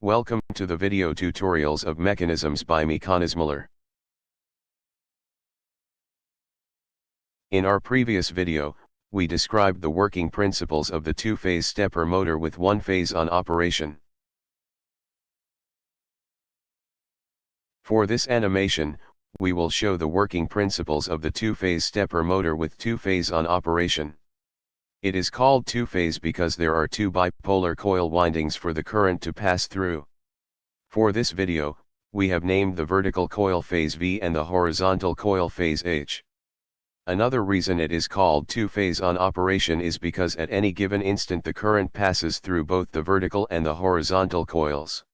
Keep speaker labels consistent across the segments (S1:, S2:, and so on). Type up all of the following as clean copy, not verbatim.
S1: Welcome to the video tutorials of mechanisms by mekanizmalar. In our previous video, we described the working principles of the two-phase stepper motor with one phase on operation. For this animation, we will show the working principles of the two-phase stepper motor with two-phase on operation. It is called two-phase because there are two bipolar coil windings for the current to pass through. For this video, we have named the vertical coil phase V and the horizontal coil phase H. Another reason it is called two-phase on operation is because at any given instant the current passes through both the vertical and the horizontal coils.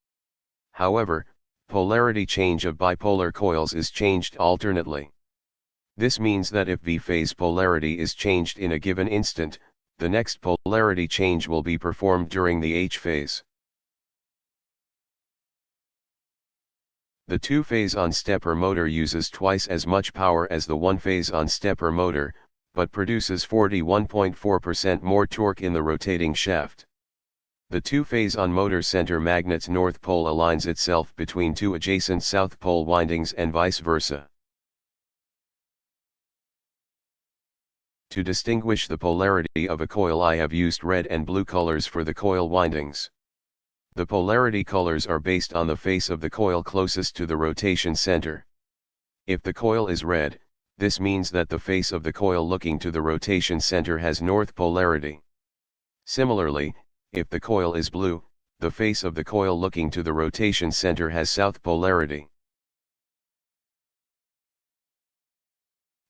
S1: However, polarity change of bipolar coils is changed alternately. This means that if V phase polarity is changed in a given instant, the next polarity change will be performed during the H phase. The two-phase on stepper motor uses twice as much power as the one-phase on stepper motor, but produces 41.4% more torque in the rotating shaft. The two-phase on motor center magnet's north pole aligns itself between two adjacent south pole windings and vice versa. To distinguish the polarity of a coil, I have used red and blue colors for the coil windings. The polarity colors are based on the face of the coil closest to the rotation center. If the coil is red, this means that the face of the coil looking to the rotation center has north polarity. Similarly, if the coil is blue, the face of the coil looking to the rotation center has south polarity.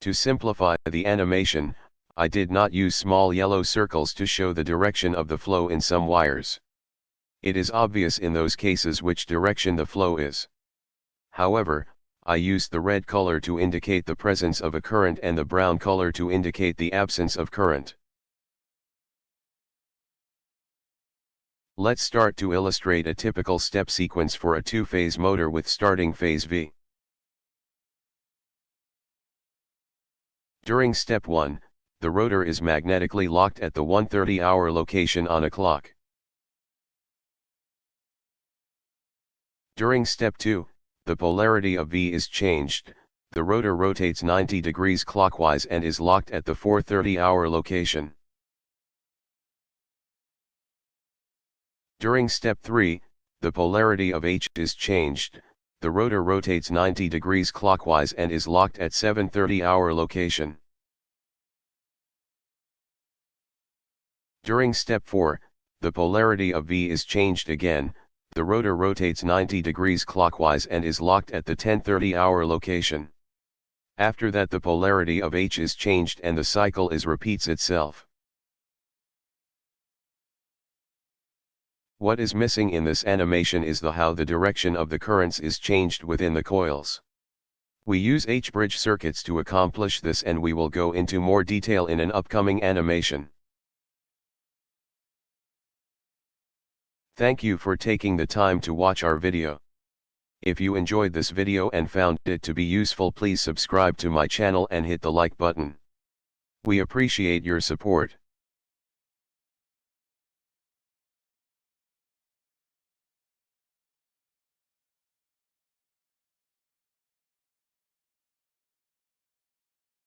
S1: To simplify the animation, I did not use small yellow circles to show the direction of the flow in some wires. It is obvious in those cases which direction the flow is. However, I used the red color to indicate the presence of a current and the brown color to indicate the absence of current. Let's start to illustrate a typical step sequence for a two-phase motor with starting phase V. During step 1, the rotor is magnetically locked at the 1:30-hour location on a clock. During step 2, the polarity of V is changed, the rotor rotates 90 degrees clockwise and is locked at the 4:30-hour location. During step 3, the polarity of H is changed, the rotor rotates 90 degrees clockwise and is locked at 7:30-hour location. During step 4, the polarity of V is changed again, the rotor rotates 90 degrees clockwise and is locked at the 10:30-hour location. After that the polarity of H is changed and the cycle repeats itself. What is missing in this animation is how the direction of the currents is changed within the coils. We use H-bridge circuits to accomplish this, and we will go into more detail in an upcoming animation. Thank you for taking the time to watch our video. If you enjoyed this video and found it to be useful, please subscribe to my channel and hit the like button. We appreciate your support.